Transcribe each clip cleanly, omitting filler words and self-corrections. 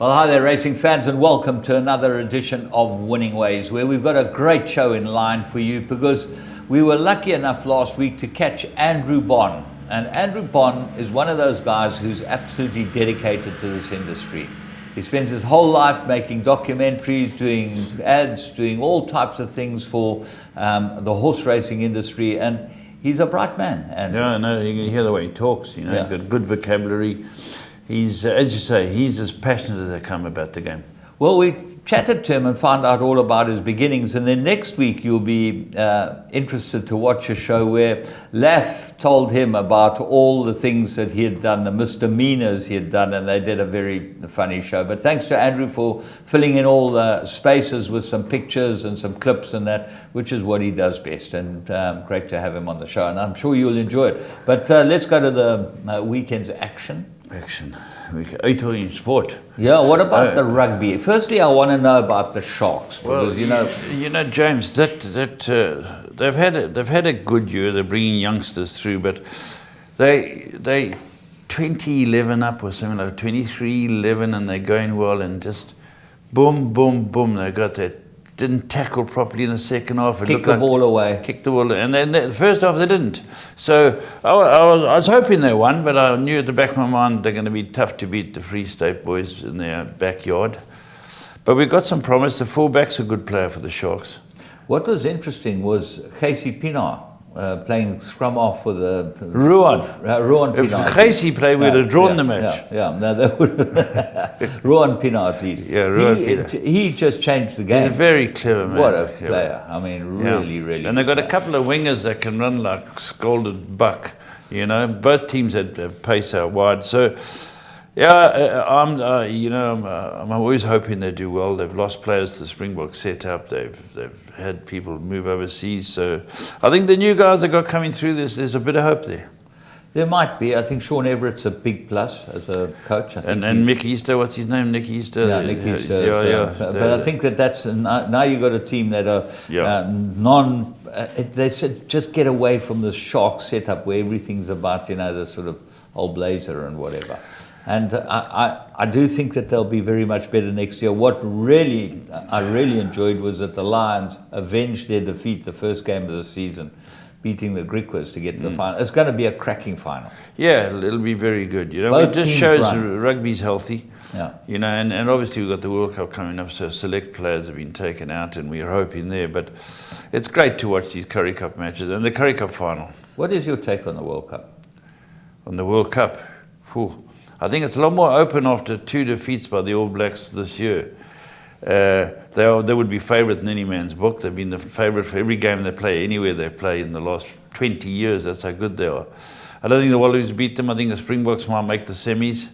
Well, hi there, racing fans, and welcome to another edition of Winning Ways, where we've got a great show in line for you because we were lucky enough last week to catch Andrew Bonn. And Andrew Bonn is one of those guys who's absolutely dedicated to this industry. He spends his whole life making documentaries, doing ads, doing all types of things for the horse racing industry, and he's a bright man. Andrew. Yeah, no, you can hear the way he talks, you know, he's got good vocabulary. He's, as you say, he's as passionate as they come about the game. Well, we chatted to him and found out all about his beginnings, and then next week you'll be interested to watch a show where Laff told him about all the things that he had done, the misdemeanors he had done, and they did a very funny show. But thanks to Andrew for filling in all the spaces with some pictures and some clips and that, which is what he does best, and great to have him on the show, and I'm sure you'll enjoy it. But let's go to the weekend's action. Equine sport. Yeah, what about the rugby? Firstly, I want to know about the Sharks because you know, James, that they've had a good year. They're bringing youngsters through, but they 20-11 up or something like 23-11, and they're going well, and just boom, boom, boom. They got that. Didn't tackle properly in the second half. Kicked the ball away. Kicked the ball, and then the first half they didn't. So I was hoping they won, but I knew at the back of my mind they're going to be tough to beat the Free State boys in their backyard. But we got some promise. The fullback's a good player for the Sharks. What was interesting was Casey Pienaar playing scrum off for the Ruan Pienaar. If Casey played, we'd have drawn the match. No, they would. Ruan Pienaar, at least. Yeah, Ruan Pienaar. He just changed the game. He's a very clever man. What a player! I mean, really. And they've got a couple of wingers that can run like scalded buck. You know, both teams have pace out wide. So, yeah, I'm always hoping they do well. They've lost players to the Springbok set-up. They've had people move overseas. So I think the new guys that got coming through, there's a bit of hope there. There might be. I think Sean Everett's a big plus as a coach. And Mick Easter, what's his name? Nick Easter. Yeah, Nick Easter. But I think that's now you've got a team that are they said just get away from the Shark setup where everything's about the sort of old blazer and whatever. And I do think that they'll be very much better next year. What I really enjoyed was that the Lions avenged their defeat the first game of the season, beating the Griquas to get to the final. It's going to be a cracking final. Yeah, it'll be very good. It just shows rugby's healthy. Yeah. And obviously we've got the World Cup coming up, so select players have been taken out, and we're hoping there. But it's great to watch these Currie Cup matches and the Currie Cup final. What is your take on the World Cup? On the World Cup? I think it's a lot more open after 2 defeats by the All Blacks this year. They would be favourite in any man's book. They've been the favourite for every game they play, anywhere they play in the last 20 years. That's how good they are. I don't think the Wallabies beat them. I think the Springboks might make the semis.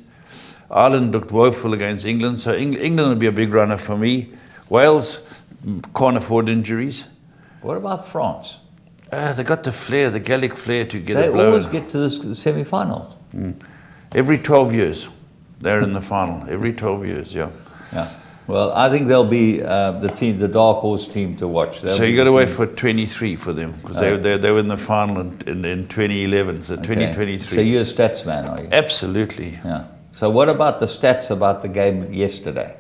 Ireland looked woeful against England, so England will be a big runner for me. Wales can't afford injuries. What about France? They got the flair, the Gaelic flair to get They it blown. always get to the semi-final. Every 12 years, they're in the final. Every 12 years, yeah. Well, I think they'll be the dark horse team to watch. So you got to wait for 23 for them because they were in the final in 2011, so 2023. So you're a stats man, are you? Absolutely. Yeah. So what about the stats about the game yesterday?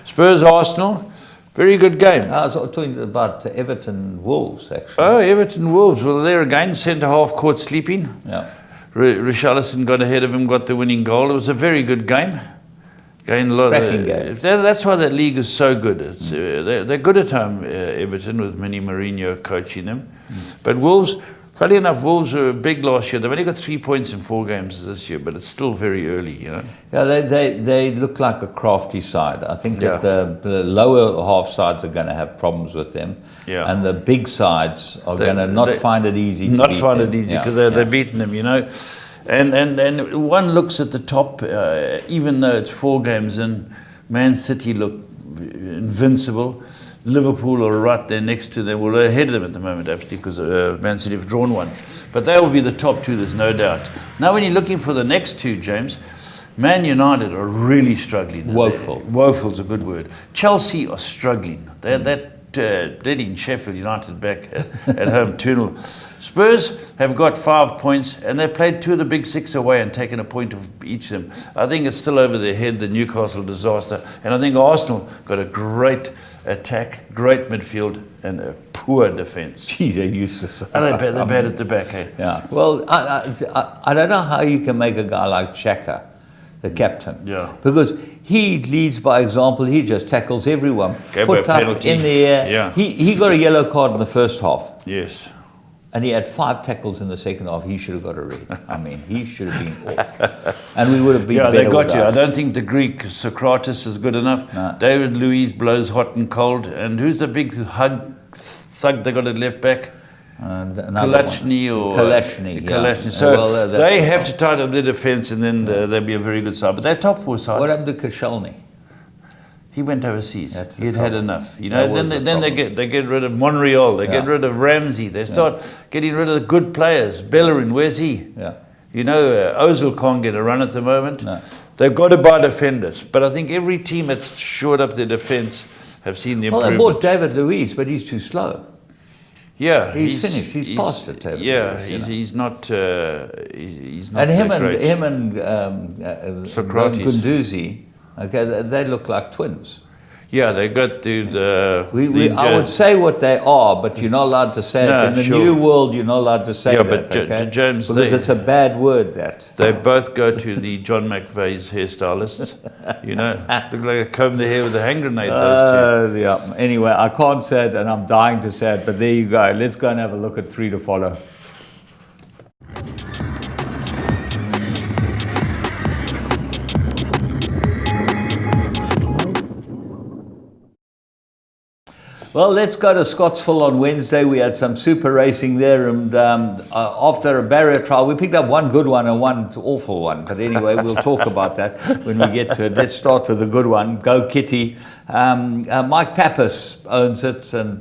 Spurs Arsenal, very good game. I was talking about Everton Wolves actually. Oh, Everton Wolves. Well, there again, centre half caught sleeping. Yeah. Richarlison got ahead of him, got the winning goal. It was a very good game. Game. That's why that league is so good. They're good at home, Everton, with Mini Mourinho coaching them. But Wolves, funny enough, Wolves were big last year. They've only got 3 points in 4 games this year, but it's still very early, Yeah, they look like a crafty side. I think that the lower half sides are going to have problems with them. Yeah. And the big sides are going to not find it easy because they're beating them, And one looks at the top, even though it's 4 games in, Man City look invincible. Liverpool are right there next to them. Well, they're ahead of them at the moment, actually, because Man City have drawn 1. But they will be the top 2, there's no doubt. Now, when you're looking for the next 2, James, Man United are really struggling. Woeful. Woeful's a good word. Chelsea are struggling. That leading Sheffield United back at home 2-0. Spurs have got 5 points, and they've played 2 of the big 6 away and taken a point of each of them. I think it's still over their head, the Newcastle disaster. And I think Arsenal got a great attack, great midfield, and a poor defence. Geez, they're useless. They're bad at the back, eh? Yeah. Well, I don't know how you can make a guy like Xhaka the captain. Yeah. Because he leads by example. He just tackles everyone. Foot up penalty. in the air. Yeah. He got a yellow card in the first half. Yes. And he had 5 tackles in the second half. He should have got a red. I mean, he should have been off. And we would have been better. Yeah, they got you. I don't think the Greek Socrates is good enough. No. David Luiz blows hot and cold. And who's the big thug they got at left back? Kalashny or Kalashny, yeah. Kalashny. So they have to tighten up their defence, and then they'll be a very good side. But they're top 4 side. What happened to Koscielny? He went overseas. That's He'd the had problem. enough. You know. Then they get rid of Monreal. They get rid of Ramsey. They start getting rid of the good players. Bellerin, where's he? Yeah. You know, Ozil can't get a run at the moment. No. They've got to buy defenders. But I think every team that's shored up their defence have seen the improvement. Well, they bought David Luiz, but he's too slow. Yeah, he's finished. He's past it. David Yeah, Luiz, he's not. He's not. And great. him and Socrates. Gunduzi, okay, they look like twins. Yeah, they got to I would say what they are, but you're not allowed to say it. In the new world, you're not allowed to say that. But okay? James, because it's a bad word, that. They both go to the John McVeigh's hairstylist. You know, look like they comb their hair with a hand grenade, those two. Yeah. Anyway, I can't say it, and I'm dying to say it, but there you go. Let's go and have a look at 3 to follow. Well, let's go to Scottsville on Wednesday. We had some super racing there, and after a barrier trial, we picked up one good one and one awful one. But anyway, we'll talk about that when we get to it. Let's start with the good one. Go Kitty. Mike Pappas owns it, and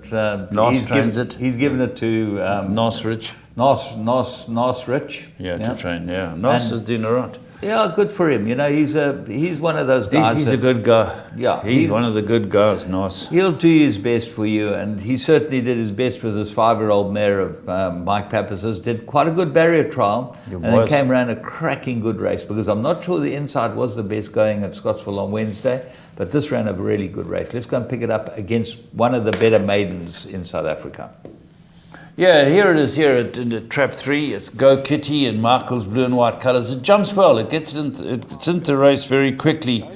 he's given it to Nasrich. Nasrich. Yeah, to train. Yeah, Nas is doing all right. Yeah, good for him. You know, he's one of those guys. He's a good guy. Yeah, he's one of the good guys, Nas. He'll do his best for you, and he certainly did his best with his 5-year-old mare of Mike Pappas's. Did quite a good barrier trial, and then came around a cracking good race, because I'm not sure the inside was the best going at Scottsville on Wednesday, but this ran a really good race. Let's go and pick it up against one of the better maidens in South Africa. Yeah, here it is here at Trap 3. It's Go Kitty in Michael's blue and white colours. It jumps well. It gets into the race very quickly,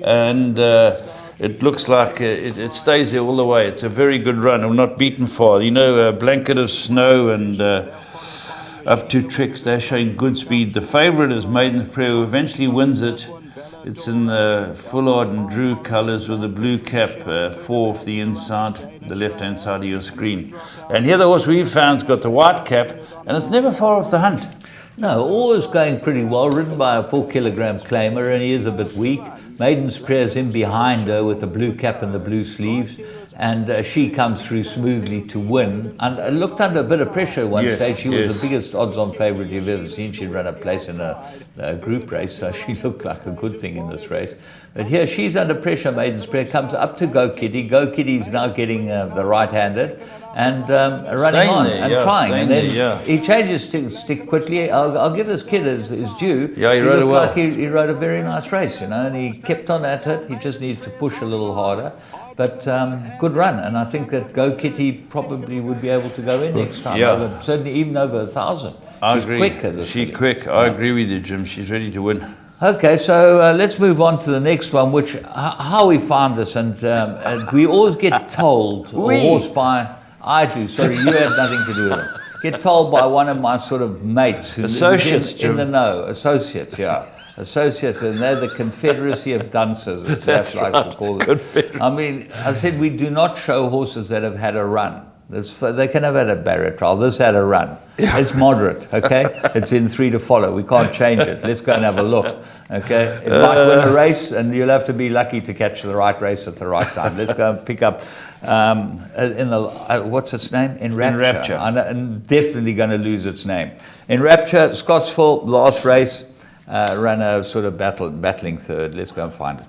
and it looks like it stays there all the way. It's a very good run. I'm not beaten far. You know, Blanket of Snow and Up to Tricks, they're showing good speed. The favourite is Maiden Prayer, who eventually wins it. It's in the Fullard and Drew colours with the blue cap, 4 off the inside, the left-hand side of your screen. And here the horse we found's got the white cap, and it's never far off the hunt. No, always going pretty well, ridden by a 4-kilogram claimer, and he is a bit weak. Maiden's Prayer's in behind her with the blue cap and the blue sleeves, and she comes through smoothly to win. And looked under a bit of pressure at one stage. She was the biggest odds-on favourite you've ever seen. She'd run a place in a group race, so she looked like a good thing in this race. But here she's under pressure. Maiden's Prayer comes up to Go Kitty. Go Kitty's now getting the right-handed and running on and trying. And then he changes stick quickly. I'll give this kid his due. Yeah, he rode well. Like he rode a very nice race, you know, and he kept on at it. He just needs to push a little harder. But good run, and I think that Go Kitty probably would be able to go in next time. Yeah. Certainly even over 1,000. I agree. She's quick. I agree with you, Jim. She's ready to win. Okay, so let's move on to the next one, which how we found this, and we always get told, or horse by, I do, sorry, you have nothing to do with it. Get told by one of my sort of mates who associates in the know, associates, associates, and they're the Confederacy of Dunces, as That's like right. to call it. I mean, I said we do not show horses that have had a run. They can have had a barrier trial. This had a run. It's moderate, okay? It's in 3 to follow. We can't change it. Let's go and have a look, okay? It might win a race, and you'll have to be lucky to catch the right race at the right time. Let's go and pick up what's its name? In Rapture. I'm definitely going to lose its name. In Rapture, Scottsville, last race, ran a sort of battling third. Let's go and find it.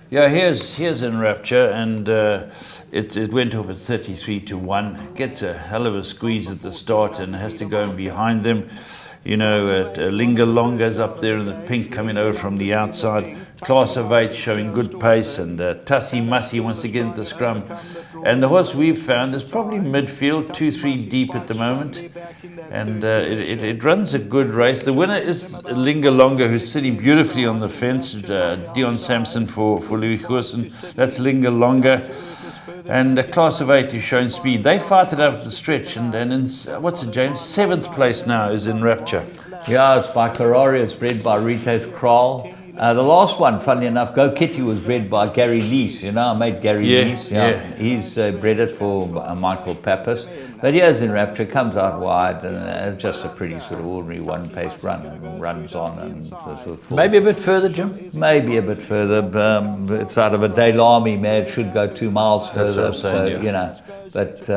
Yeah, here's in Rapture, and it went off at 33-1. Gets a hell of a squeeze at the start and has to go in behind them. You know, Linga Longa's up there in the pink coming over from the outside. Class of 8 showing good pace, and Tussie Mussy wants to get into the scrum. And the horse we've found is probably midfield, 2-3 deep at the moment. And it runs a good race. The winner is Linga Longa, who's sitting beautifully on the fence. Dion Sampson for Louis Goosen. That's Linga Longa. And a class of 8 is showing speed. They fight it out of the stretch, and in, what's it, James? 7th place now is in Rapture. Yeah, it's by Karari. It's bred by Rites Kral. The last one, funnily enough, Go Kitty, was bred by Gary Lees. You know, I made Gary Lees. Yeah. He's bred it for Michael Pappas. But here's in Rapture, comes out wide, and just a pretty sort of ordinary one-paced run. And runs on and sort of Maybe a bit further, Jim? Maybe a bit further. It's out of a Daylami mare. It should go 2 miles further. That's what I'm saying, so, you know. But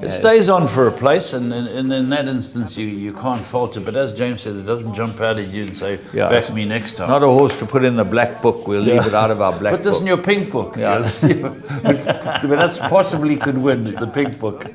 it stays on for a place, and in that instance, you can't fault it. But as James said, it doesn't jump out at you and say, back me next time. Not a horse to put in the black book. We'll leave it out of our black book. Put this in your pink book. Yeah. But that's possibly could win the pink book.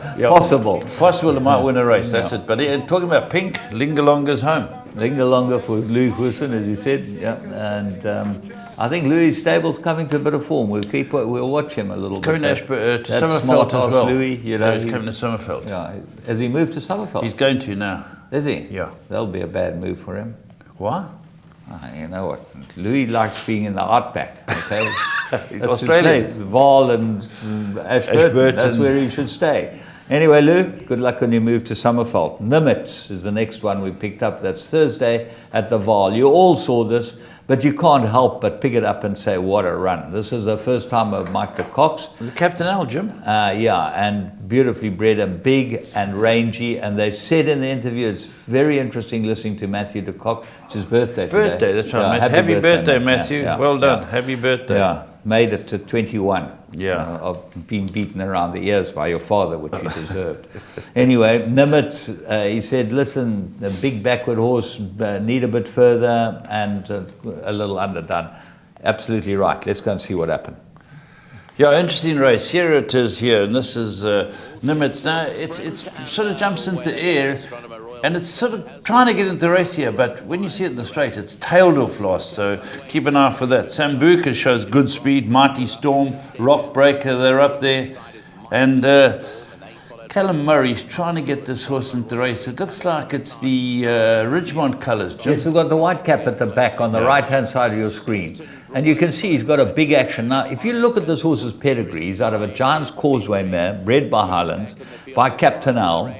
Possible. Possible it might win a race, that's it. But talking about pink, Lingalonga's home. Lingalonga for Louis Goosen, as you said. Yeah. And I think Louis' stable's coming to a bit of form. We'll watch him a little coming bit. To Summerfeld as well. Louis, you know, he's coming to Summerfeld. Yeah. Has he moved to Summerfeld? He's going to now. Is he? Yeah. That'll be a bad move for him. Why? You know what? Louis likes being in the outback. Okay, Australia, Vaal and Ashburton. That's where he should stay. Anyway, Lou, good luck on your move to Summerfeld. Nimitz is the next one we picked up. That's Thursday at the Vaal. You all saw this, but you can't help but pick it up and say, what a run. This is the first time of Mike de Cox. Was it Captain Al, Jim? Yeah, and beautifully bred and big and rangy. And they said in the interview, it's very interesting listening to Matthew de Cox. It's his birthday today. Birthday, that's right. Yeah, happy birthday, Matthew. Yeah, well done. Happy birthday. Yeah, made it to 21. Yeah. Of being beaten around the ears by your father, which you deserved. Anyway, Nimitz, he said, listen, the big backward horse, need a bit further and a little underdone. Absolutely right. Let's go and see what happened. Yeah, interesting race. Here it is here, and this is Nimitz. Now, it's sort of jumps into the air, and it's sort of trying to get into the race here, but when you see it in the straight, it's tailed off last, so keep an eye for that. Sambuca shows good speed, Mighty Storm, Rock Breaker, they're up there, and Callum Murray's trying to get this horse into the race. It looks like it's the Ridgemont colours, Jim. Yes, we've got the white cap at the back on the right-hand side of your screen. And you can see he's got a big action. Now, if you look at this horse's pedigree, he's out of a Giant's Causeway mare, bred by Highlands, by Captain Al.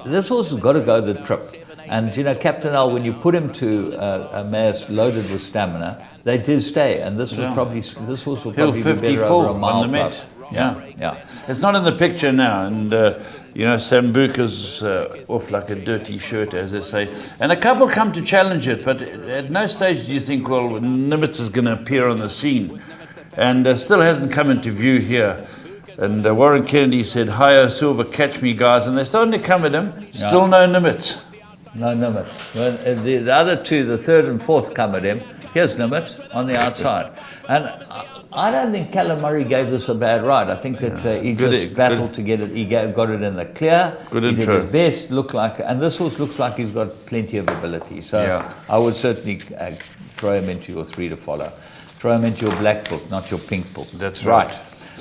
This horse has got to go the trip. And, you know, Captain Al, when you put him to a mare loaded with stamina, they did stay. And this horse will probably be better over a mile plus. Yeah. It's not in the picture now, and you know, Sambuca's off like a dirty shirt, as they say. And a couple come to challenge it, but at no stage do you think, well, Nimitz is going to appear on the scene, and still hasn't come into view here. And Warren Kennedy said, "Hi, Silver, catch me, guys," and they're starting to come at him. Still no Nimitz. No Nimitz. Well, the other two, the third and fourth, come at him. Here's Nimitz on the outside, and I don't think Callum Murray gave this a bad ride. I think that he just battled to get it. He got it in the clear. Good he intro. did his best. And this horse looks like he's got plenty of ability. So I would certainly throw him into your 3 to follow. Throw him into your black book, not your pink book. That's right.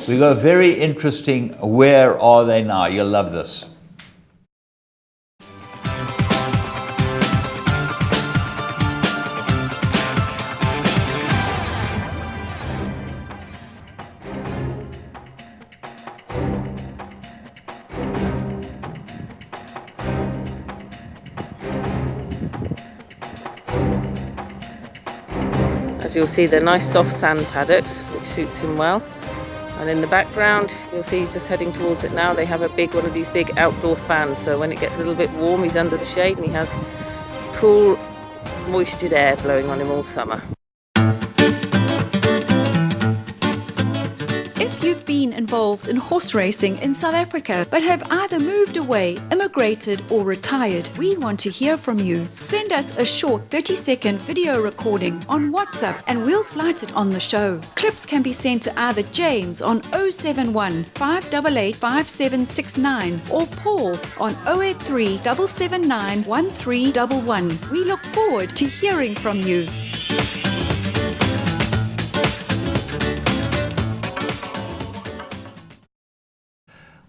We've got a very interesting Where Are They Now? You'll love this. As you'll see, they're nice soft sand paddocks, which suits him well. And in the background, you'll see he's just heading towards it now. They have one of these big outdoor fans, so when it gets a little bit warm, he's under the shade and he has cool, moistured air blowing on him all summer. If You've been involved in horse racing in South Africa but have either moved away, immigrated or retired. We want to hear from you. Send us a short 30-second video recording on WhatsApp and we'll flight it on the show. Clips can be sent to either James on 071 588 5769 or Paul on 083 779 1311. We look forward to hearing from you.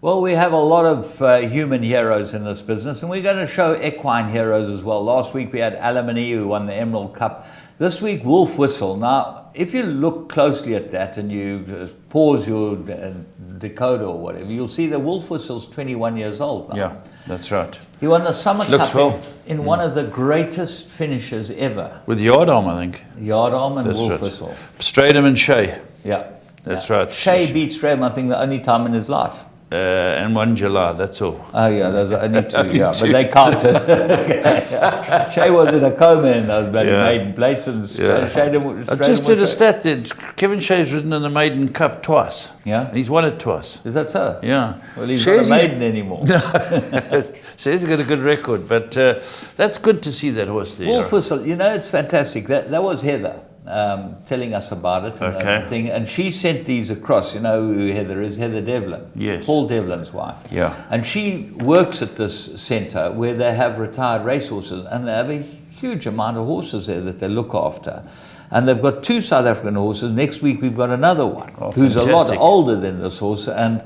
Well, we have a lot of human heroes in this business, and we're going to show equine heroes as well. Last week we had Alamani, who won the Emerald Cup. This week, Wolf Whistle. Now, if you look closely at that and you pause your decoder or whatever, you'll see that Wolf Whistle's 21 years old now. Yeah, that's right. He won the Summer Cup well. in one of the greatest finishes ever. With Yard Arm, I think. Yard Arm and That's Wolf right. Whistle. Stratham and Shea. Yeah. That's yeah. right. Shea beat Stratham, I think, the only time in his life. And 1 July, that's all. Oh, yeah, those are only two, yeah, but they counted. Shea was in a coma in those bloody maiden plates, and I just did a stat that Kevin Shea's ridden in the Maiden Cup twice. Yeah? And he's won it twice. Is that so? Yeah. Well, he's not a maiden anymore. Shea's got a good record, but that's good to see that horse there. Wolf Whistle, you know, it's fantastic. That was Heather telling us about it and the thing, and she sent these across. You know who Heather is? Heather Devlin. Yes. Paul Devlin's wife. Yeah. And she works at this centre where they have retired racehorses, and they have a huge amount of horses there that they look after. And they've got 2 South African horses. Next week we've got another one who's fantastic. a lot older than this horse. And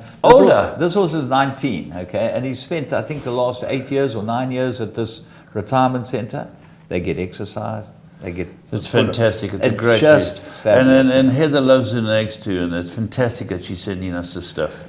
this horse is 19, okay? And he's spent, I think, the last 8 years or 9 years at this retirement centre. They get exercised. It's fantastic. It's a great just fabulous. And Heather loves the nags too, and it's fantastic that she's sending us this stuff.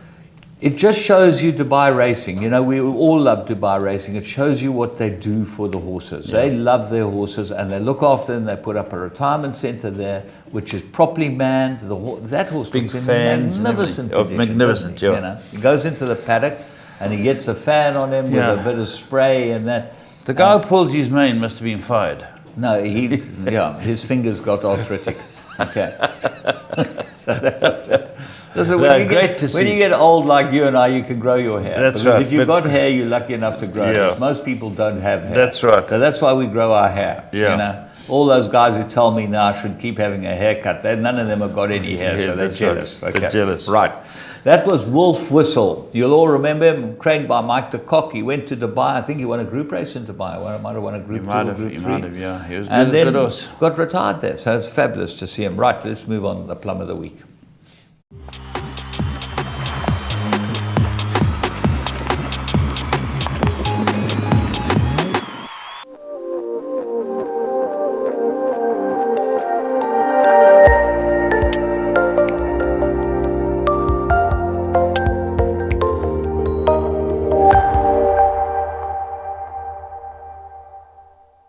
It just shows you Dubai racing. You know, we all love Dubai racing. It shows you what they do for the horses. Yeah. They love their horses and they look after them. They put up a retirement centre there, which is properly manned. That horse big looks fans, magnificent. Magnificent, yeah. You know, he goes into the paddock and he gets a fan on him with a bit of spray and that. The guy who pulls his mane must have been fired. No, his fingers got arthritic. Okay. So when you get old like you and I, you can grow your hair. That's because right. If you've got hair, you're lucky enough to grow it. Most people don't have hair. That's right. So that's why we grow our hair. Yeah. You know? All those guys who tell me now I should keep having a haircut, none of them have got any hair, so they're jealous. Right. Okay. They're jealous. Right. That was Wolf Whistle. You'll all remember him, trained by Mike de Kock. He went to Dubai. I think he won a group race in Dubai. He might have won a group 2 or group 3. He might have, yeah. He was and good, then got retired there. So it's fabulous to see him. Right, let's move on to the plum of the week.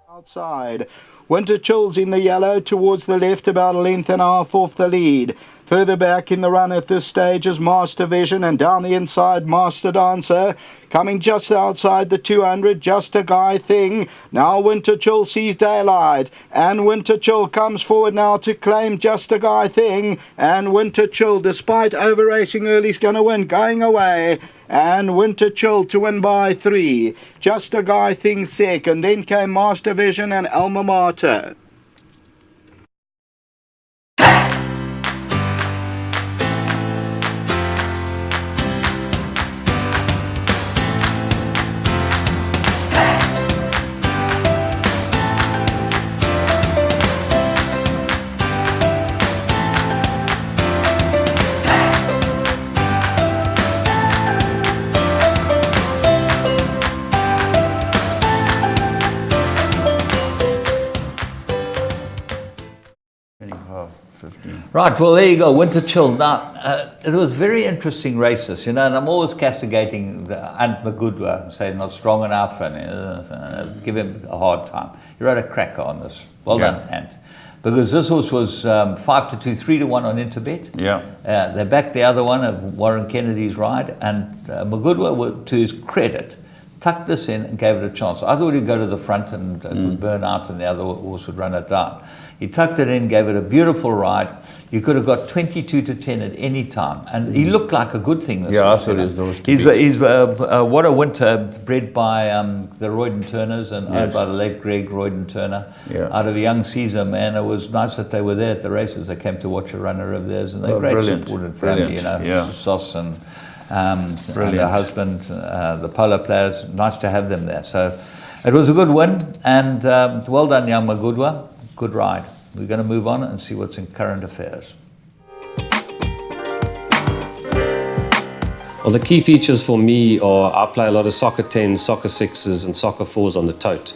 Outside. Winter Chills in the yellow towards the left, about a length and a half off the lead. Further back in the run at this stage is Master Vision, and down the inside Master Dancer. Coming just outside the 200, Just a Guy Thing. Now Winter Chill sees daylight, and Winter Chill comes forward now to claim Just a Guy Thing. And Winter Chill, despite over racing early, is going to win, going away. And Winter Chill to win by 3. Just a Guy Thing second. Then came Master Vision and Alma Mater. Right, well, there you go, Winter Chill. Now, it was very interesting races, you know, and I'm always castigating the Ant Magudwa, saying not strong enough, and give him a hard time. He rode a cracker on this. Well done, Ant. Because this horse was 5-2, 3-1 on Interbet. Yeah. They backed the other one of Warren Kennedy's ride, and Magudwa, to his credit, tucked this in and gave it a chance. I thought he'd go to the front and it would burn out and the other horse would run it down. He tucked it in, gave it a beautiful ride. You could have got 22-10 at any time. And he looked like a good thing. This Yeah, horse, I thought he was the horse to He's beat. What a Winter, bred by the Royden Turners and owned by the late Greg Royden Turner. Yeah. Out of a young Caesar, man. It was nice that they were there at the races. They came to watch a runner of theirs, and they're great brilliant. supported family, you know, Yeah. Sos and the husband, the polo players. Nice to have them there. So it was a good win, and well done, young Magudwa. Good ride. We're going to move on and see what's in current affairs. Well, the key features for me are I play a lot of soccer 10s, soccer 6s, and soccer 4s on the Tote.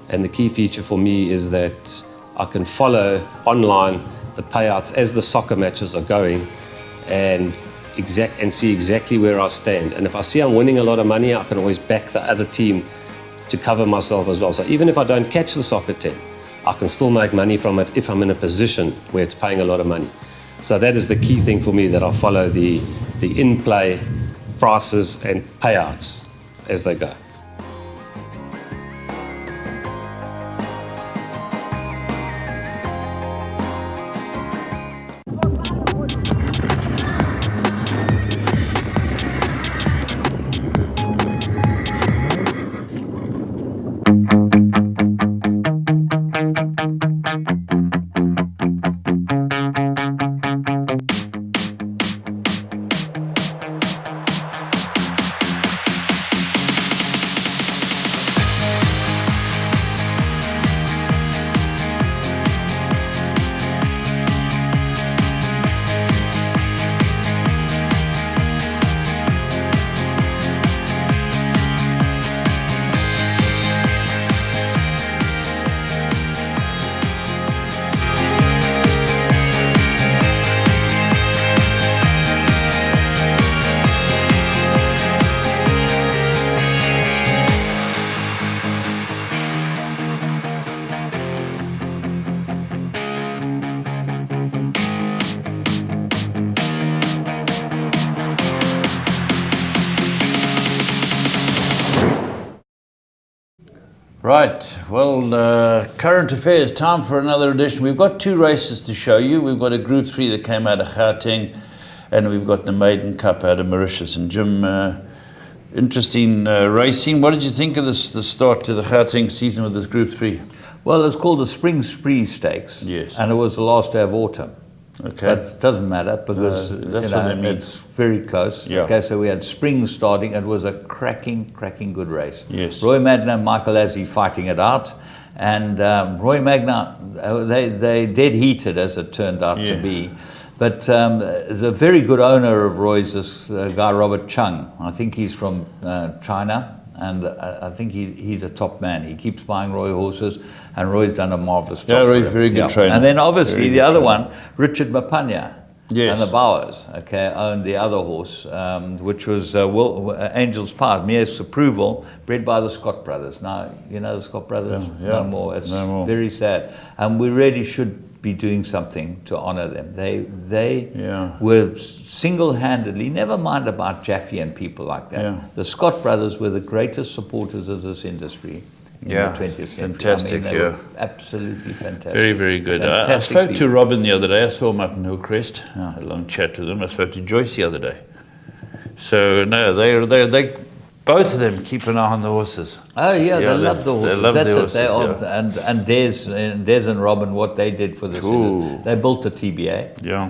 And the key feature for me is that I can follow online the payouts as the soccer matches are going and see exactly where I stand. And if I see I'm winning a lot of money, I can always back the other team to cover myself as well. So even if I don't catch the soccer 10, I can still make money from it if I'm in a position where it's paying a lot of money. So that is the key thing for me, that I follow the in-play prices and payouts as they go. Right, well, current affairs, time for another edition. We've got 2 races to show you. We've got a Group 3 that came out of Gauteng, and we've got the Maiden Cup out of Mauritius. And Jim, interesting racing. What did you think of the start to the Gauteng season with this Group 3? Well, it's called the Spring Spree Stakes. Yes. And it was the last day of autumn. Okay. But it doesn't matter because that's what they mean. it's very close. Yeah. Okay, so we had spring starting. It was a cracking good race. Yes. Roy Magna and Michael Lassie fighting it out. And Roy Magna, they dead heated as it turned out to be. But there's a very good owner of Roy's, this guy Robert Chung. I think he's from China. And I think he's a top man. He keeps buying Roy horses, and Roy's done a marvellous job. Yeah, Roy's very good trainer. And then obviously Very the good other trainer. one, Richard Mapanya, Yes. and the Bowers, owned the other horse, which was Angel's Part, Mears Approval, bred by the Scott brothers. Now, you know the Scott brothers? Yeah. No more. It's No more. very sad. And we really should be doing something to honour them. They were single-handedly, never mind about Jaffe and people like that. Yeah. The Scott brothers were the greatest supporters of this industry in the 20th century. Fantastic, they were absolutely fantastic. Very, very good. I Fantastic spoke to people. Robin the other day. I saw him up in Hillcrest. Had a long chat with him. I spoke to Joyce the other day. So, no, they both of them keep an eye on the horses. Oh yeah, they love the horses. They love That's the it. horses, They are, and Des and Robin, what they did for this, they built a TBA. Yeah.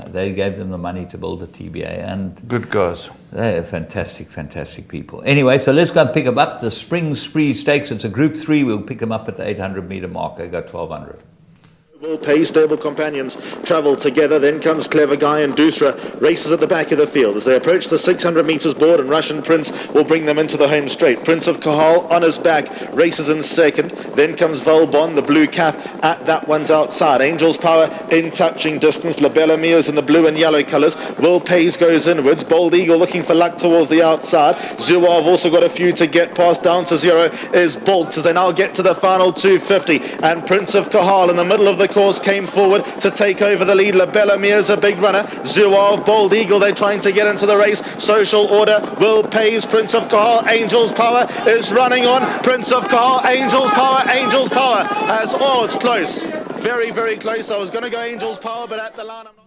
They gave them the money to build a TBA, and Good guys. they're fantastic people. Anyway, so let's go and pick them up. The Spring Spree Stakes. It's a Group 3. We'll pick them up at the 800-meter mark. They got 1,200. Will pay stable companions travel together. Then comes Clever Guy and Dusra races at the back of the field as they approach the 600 meters board, and Russian Prince will bring them into the home straight. Prince of Kahal on his back races in second. Then comes Volbon, the blue cap at that one's outside. Angel's Power in touching distance. Labella Mears in the blue and yellow colours. Will Pays goes inwards. Bold Eagle looking for luck towards the outside. Zuav also got a few to get past. Down to zero is Bolt as they now get to the final 250, and Prince of Kahal in the middle of the course, came forward to take over the lead. La Bella Mia's a big runner. Zouave, Bold Eagle, they're trying to get into the race. Social Order, Will Pays, Prince of Cahal, Angel's Power is running on. Prince of Cahal, Angel's Power has, oh, it's close. Very, very close. I was going to go Angel's Power, but at the line I'm not...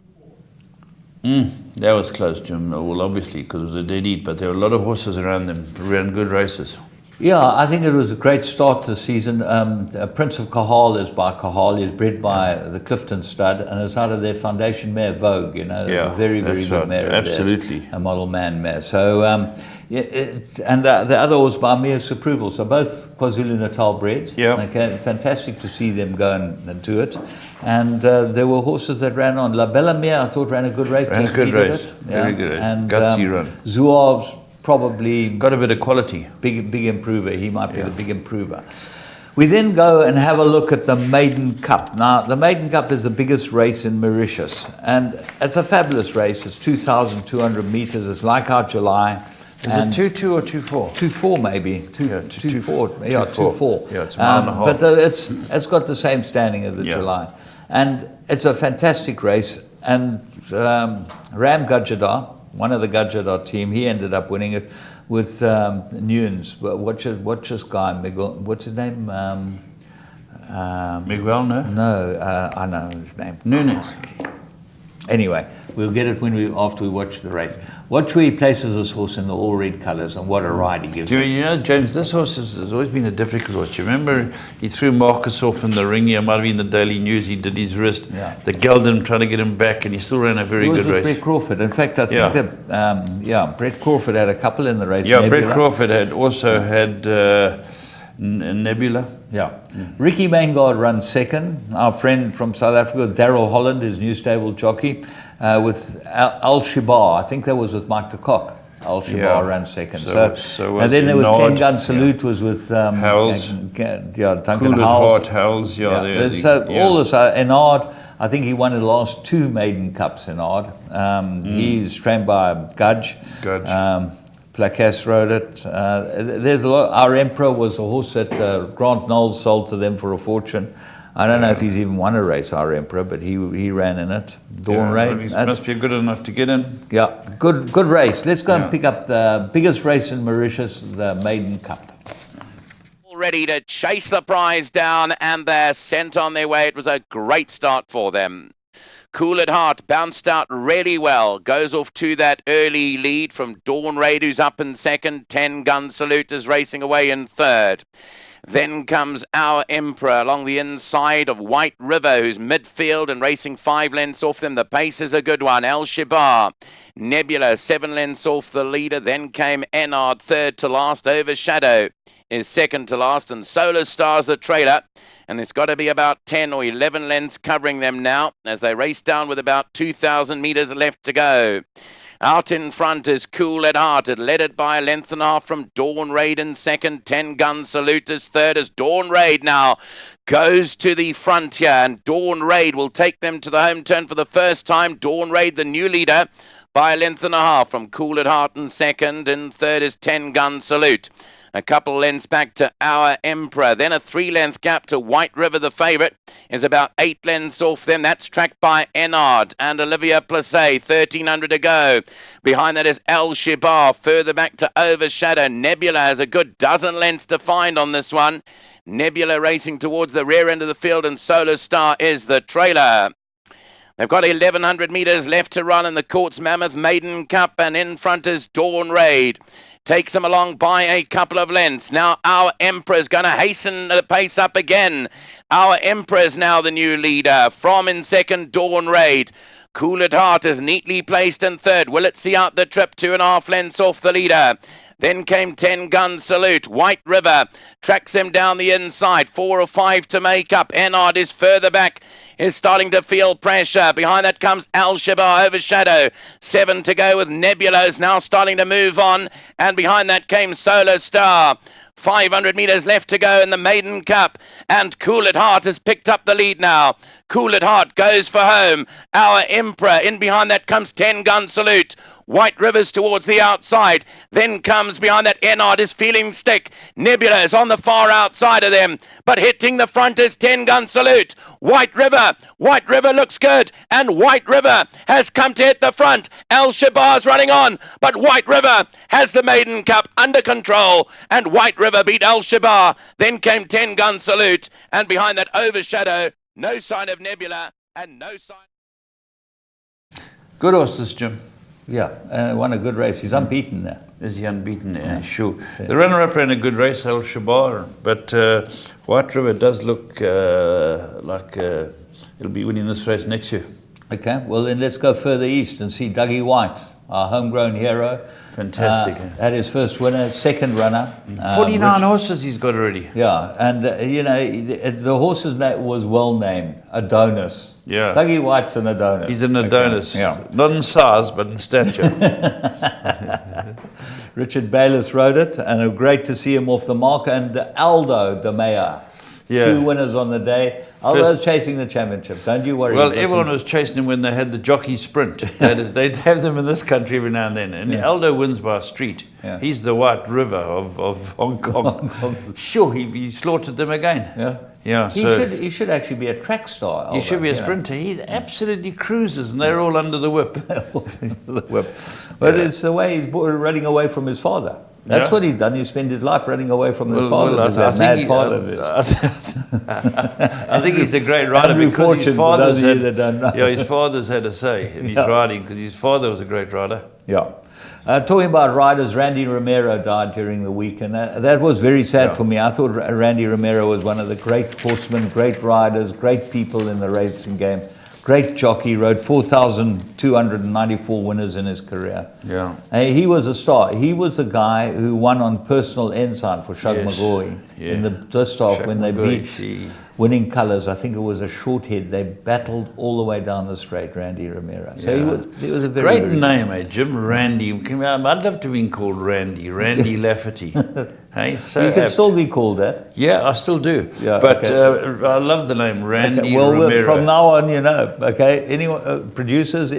That was close, Jim. Well, obviously, because it was a dead heat, but there were a lot of horses around them, ran good races. Yeah, I think it was a great start to the season. Prince of Cahal is by Cahal. He's bred by the Clifton stud, and it's out of their foundation mare, Vogue. You know, it's a very, very good mare. Absolutely. A model man mare. So, and the other was by Mia's Approval. So both KwaZulu-Natal breds. Yeah. Okay, fantastic to see them go and do it. And there were horses that ran on. La Bella Mia, I thought, ran a good race. Ran a good race. Very good race. And, gutsy run. Zouave's probably got a bit of quality. Big improver. He might be the big improver. We then go and have a look at the Maiden Cup. Now, the Maiden Cup is the biggest race in Mauritius, and it's a fabulous race. It's 2,200 meters. It's like our July. Is it 2-2 or 2-4? 2-4 maybe. 2-4. Yeah, 2-4. Yeah, it's a mile and a half. But it's got the same standing as the July. And it's a fantastic race. And Ram Gajadar, one of the Gajadar team, he ended up winning it with Nunes. What's this guy? Miguel, what's his name? Miguel, no? No, I know his name. Nunes. Anyway, we'll get it after we watch the race. Watch where he places this horse in the all red colours and what a ride he gives. You know, James, this horse has always been a difficult horse. You remember he threw Marcus off in the ring here, might have been the Daily News, he did his wrist. Yeah. The Geldon trying to get him back, and he still ran a very good race. Brett Crawford. In fact, I think that, Brett Crawford had a couple in the race. Yeah, Nebula. Brett Crawford had also had Nebula. Yeah. Ricky Maingard runs second. Our friend from South Africa, Daryl Holland, his new stable jockey, with Al Shibar. I think that was with Mike de Kock. Al Shibar ran second. So and then there was 10 Gun Salute was with Howells. Duncan Cool Howells. Howells. All this, Enard, I think he won the last 2 Maiden Cups, Enard. He's trained by Gudge. Placasse rode it. There's a lot. Our Emperor was a horse that Grant Knowles sold to them for a fortune. I don't know if he's even won a race, Our Emperor, but he ran in it. Dawn Raid. He must be good enough to get in. Yeah, good race. Let's go and pick up the biggest race in Mauritius, the Maiden Cup. Ready to chase the prize down, and they're sent on their way. It was a great start for them. Cool at Heart bounced out really well. Goes off to that early lead from Dawn Raid, who's up in second. 10 Gun Salute is racing away in third. Then comes Our Emperor along the inside of White River, who's midfield and racing 5 lengths off them. The pace is a good one. El Shibar, Nebula, 7 lengths off the leader. Then came Enard, third to last. Overshadow is second to last, and Solar Star's the trailer. And there's got to be about 10 or 11 lengths covering them now as they race down with about 2,000 metres left to go. Out in front is Cool at Heart. It led it by a length and a half from Dawn Raid in second. 10 Gun Salute is third as Dawn Raid now goes to the front here. And Dawn Raid will take them to the home turn for the first time. Dawn Raid, the new leader, by a length and a half from Cool at Heart in second. In third is 10 Gun Salute. A couple lengths back to Our Emperor. Then a 3-length gap to White River, the favourite, is about 8 lengths off them. That's tracked by Enard and Olivia Placé. 1,300 to go. Behind that is El Shibar. Further back to Overshadow. Nebula has a good dozen lengths to find on this one. Nebula racing towards the rear end of the field, and Solar Star is the trailer. They've got 1,100 metres left to run in the Courts Mammoth Maiden Cup, and in front is Dawn Raid. Takes them along by a couple of lengths. Now Our Emperor is going to hasten the pace up again. Our Emperor is now the new leader. From in second, Dawn Raid. Cool at Heart is neatly placed in third. Will it see out the trip? 2.5 lengths off the leader. Then came 10 Gun Salute. White River tracks them down the inside. 4 or 5 to make up. Enard is further back, is starting to feel pressure. Behind that comes Al Shibar, Overshadow. 7 to go with Nebulos now starting to move on. And behind that came Solar Star. 500 metres left to go in the Maiden Cup. And Cool at Heart has picked up the lead now. Cool at Heart goes for home. Our Emperor. In behind that comes 10 Gun Salute. White River's towards the outside. Then comes behind that Ennard is feeling stick. Nebula is on the far outside of them, but hitting the front is 10 Gun Salute. White River looks good, and White River has come to hit the front. Al Shabar's running on, but White River has the Maiden Cup under control, and White River beat Al Shabar. Then came 10 Gun Salute, and behind that Overshadow, no sign of Nebula, and no sign. Good horse, this Jim. Yeah, won a good race. He's unbeaten there. Is he unbeaten? Yeah, sure. The runner-up ran a good race, Al Shabar, but White River does look like it'll be winning this race next year. Okay, well then let's go further east and see Dougie White, our homegrown hero. Fantastic. Had his first winner, second runner. 49 horses he's got already. Yeah, and the horse's name was well named, Adonis. Yeah. Dougie White's an Adonis. He's an Adonis. Okay. Yeah. Not in size, but in stature. Richard Bayless rode it, and great to see him off the mark. And Aldo De Meyer. Yeah. 2 winners on the day. Aldo's chasing the championship. Don't you worry. Well, everyone was chasing him when they had the jockey sprint. They'd have them in this country every now and then. And Aldo wins by a street. Yeah. He's the White River of Hong Kong. Sure, he slaughtered them again. Yeah. Yeah. He should actually be a track star. Aldo, he should be a sprinter. He absolutely cruises, and they're all under the whip. Well, it's the way he's running away from his father. That's what he's done. He spent his life running away from his father. I think he's a great rider because his father's his father's had a say in his riding because his father was a great rider. Yeah. Talking about riders, Randy Romero died during the week, and that was very sad for me. I thought Randy Romero was one of the great horsemen, great riders, great people in the racing game. Great jockey, rode 4,294 winners in his career. Yeah. He was a star. He was the guy who won on personal ensign for Shug McGoy in the distaff when they beat winning colours. I think it was a short head. They battled all the way down the straight, Randy Romero. So he was a very great name, Jim. Randy. I'd love to have been called Randy Lafferty. Hey, so you can still be called that. Yeah, I still do. Yeah, but I love the name Randy Romero. From now on, okay? Anyone, producers,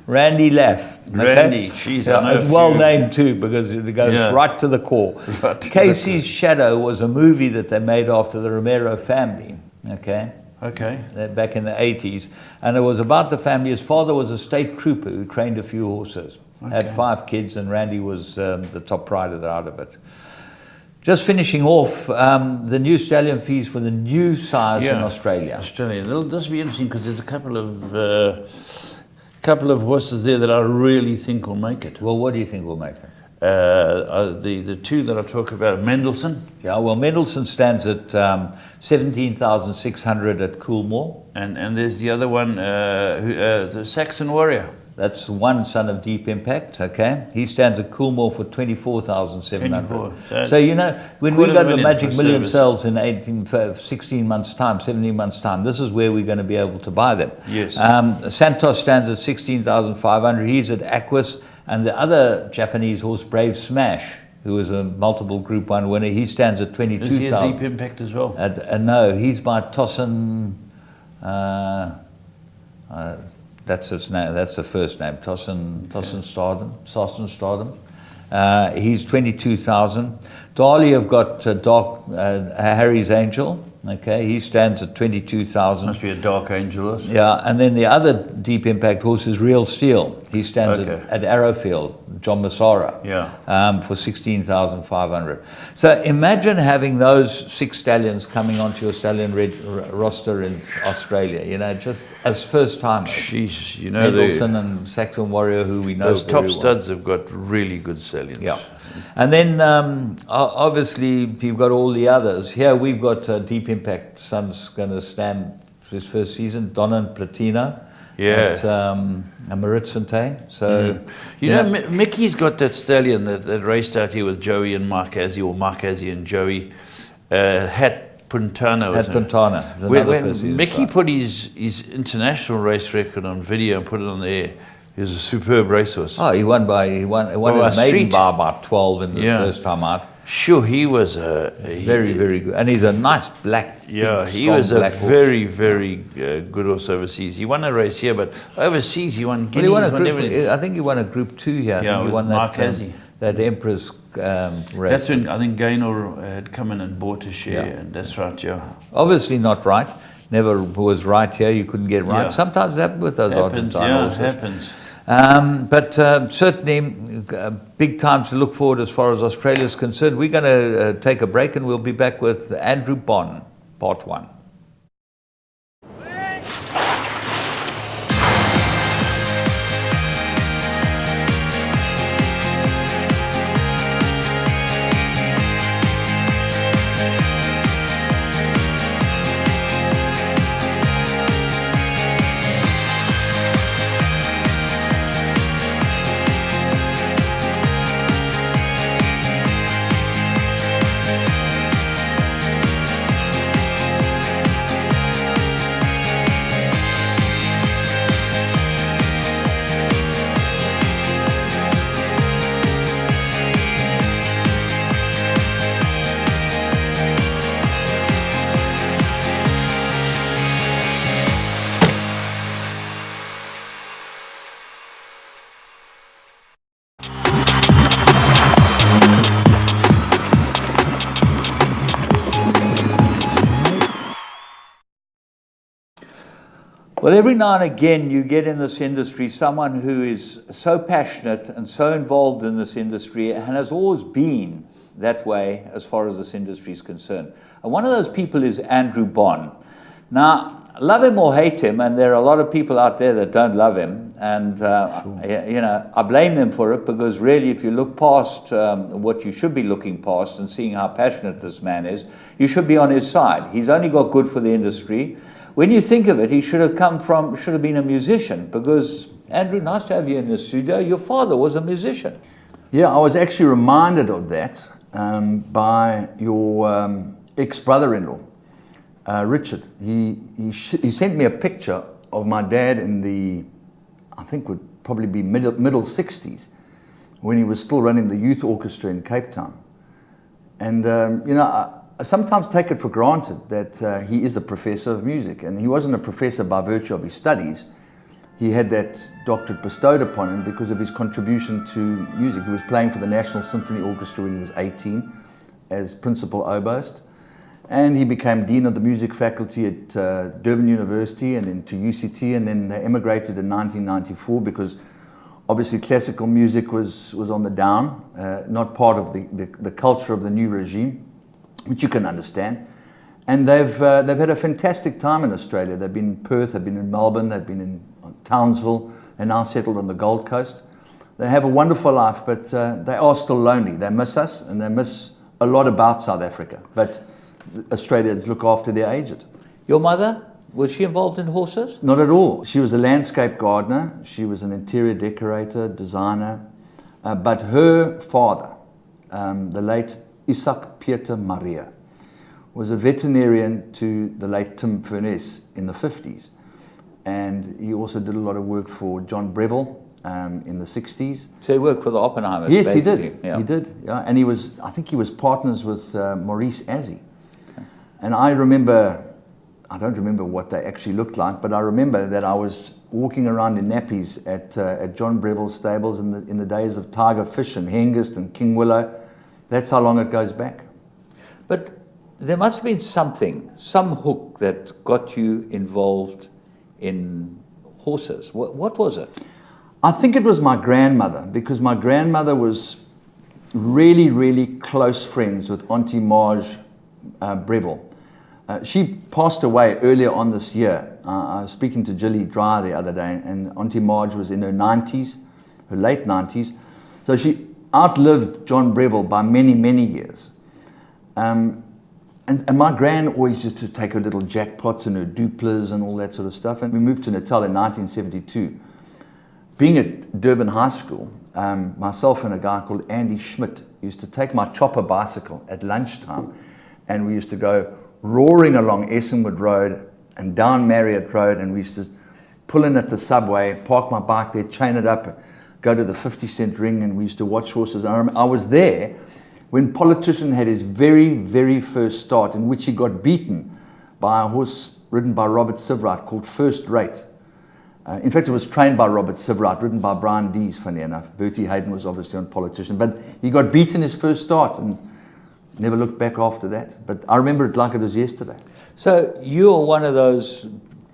Randy Laff. Okay? Randy, geez, I know it's well named too because it goes right to the core. Right to Casey's Shadow was a movie that they made after the Romero family. Okay. Back in the 80s, and it was about the family. His father was a state trooper who trained a few horses. Had 5 kids, and Randy was the top rider out of it. Just finishing off, the new stallion fees for the new sires in Australia. This will be interesting because there's a couple of horses there that I really think will make it. Well, what do you think will make it? The 2 that I talk about, Mendelssohn. Yeah, well, Mendelssohn stands at 17,600 at Coolmore. And there's the other one, the Saxon Warrior. That's one son of Deep Impact, okay? He stands at Coolmore for 24,700. So, when we got the Magic Million sales in 16 months' time, 17 months' time, this is where we're going to be able to buy them. Yes. Santos stands at 16,500. He's at Aquis. And the other Japanese horse, Brave Smash, who is a multiple Group 1 winner, he stands at 22,000. Is he a Deep Impact as well? No, he's by Tossin... that's his name. That's the first name. Tossin Stardom. He's 22,000. Darley have got Harry's Angel. Okay, he stands at 22,000. Must be a Dark Angel. Yeah, and then the other Deep Impact horse is Real Steel. He stands at Arrowfield, John Massara, for 16,500. So imagine having those 6 stallions coming onto your stallion roster in Australia. Just as first timers. Jeez, Mendelssohn and Saxon Warrior, who we know those top very well. studs have got really good stallions. Yeah, and then obviously you've got all the others. Here we've got Deep Impact son's going to stand for his first season. Donnan Platino. At Mauritius. So Mickey's got that stallion that raced out here with Joey and Markazi, or Markazi and Joey. Hat Puntana. When Mickey put his international race record on video and put it on the air, he was a superb racehorse. Oh, he won his maiden bar about 12 in the first time out. Sure, he was Very, very good. And he's a nice black. Yeah, big, he strong was a black horse. very, very good horse overseas. He won a race here, but overseas he won Guineas. Well, he won a won group, everything. I think he won a Group 2 here. I Yeah, think he with won Mark that, Hazy. that Emperor's race. That's when I think Gaynor had come in and bought a share, Yeah. and that's right, yeah. Obviously not right. Never was right here. You couldn't get right. Yeah. Sometimes it happens with those Happens, Argentine yeah, horses. happens. But certainly big times to look forward as far as Australia is concerned. We're going to take a break and we'll be back with Andrew Bond, Part 1. Well, every now and again you get in this industry someone who is so passionate and so involved in this industry and has always been that way as far as this industry is concerned. And one of those people is Andrew Bond. Now, love him or hate him, and there are a lot of people out there that don't love him, and you know, I blame them for it, because really if you look past what you should be looking past and seeing how passionate this man is, you should be on his side. He's only got good for the industry. When you think of it, he should have been a musician, because, Andrew, nice to have you in the studio. Your father was a musician. Yeah, I was actually reminded of that by your ex-brother-in-law, Richard. He sent me a picture of my dad in the, I think would probably be middle 60s, when he was still running the youth orchestra in Cape Town. And, you know, I sometimes take it for granted that he is a professor of music, and he wasn't a professor by virtue of his studies. He had that doctorate bestowed upon him because of his contribution to music. He was playing for the National Symphony Orchestra when he was 18 as principal oboist, and he became dean of the music faculty at Durban University and then to UCT, and then they emigrated in 1994 because obviously classical music was on the down, not part of the culture of the new regime, which you can understand. And they've had a fantastic time in Australia. They've been in Perth, they've been in Melbourne, they've been in Townsville, they're now settled on the Gold Coast. They have a wonderful life, but they are still lonely. They miss us, and they miss a lot about South Africa. But Australians look after their aged. Your mother, was she involved in horses? Not at all. She was a landscape gardener. She was an interior decorator, designer. But her father, the late Isaac Pieter Maria, was a veterinarian to the late Tim Furness in the 50s. And he also did a lot of work for John Breville in the 60s. So he worked for the Oppenheimers, yes, basically. he did. Yeah. He did. Yeah. And I think he was partners with Maurice Azzi. Okay. And I don't remember what they actually looked like, but I remember that I was walking around in nappies at John Breville's stables in the days of Tiger Fish and Hengist and King Willow. That's how long it goes back. But there must have been some hook that got you involved in horses. What was it? I think it was my grandmother, because my grandmother was really, really close friends with Auntie Marge Breville. She passed away earlier on this year. I was speaking to Gilly Dry the other day, and Auntie Marge was in her 90s, her late 90s. So she outlived John Breville by many, many years. And my gran always used to take her little jackpots and her duplas and all that sort of stuff. And we moved to Natal in 1972. Being at Durban High School, myself and a guy called Andy Schmidt used to take my chopper bicycle at lunchtime, and we used to go roaring along Essenwood Road and down Marriott Road, and we used to pull in at the subway, park my bike there, chain it up, go to the 50-cent ring, and we used to watch horses. I was there when Politician had his very, very first start, in which he got beaten by a horse ridden by Robert Sivright called First Rate. In fact, it was trained by Robert Sivright, ridden by Brian Dees, funny enough. Bertie Hayden was obviously on Politician, but he got beaten his first start and never looked back after that. But I remember it like it was yesterday. So you're one of those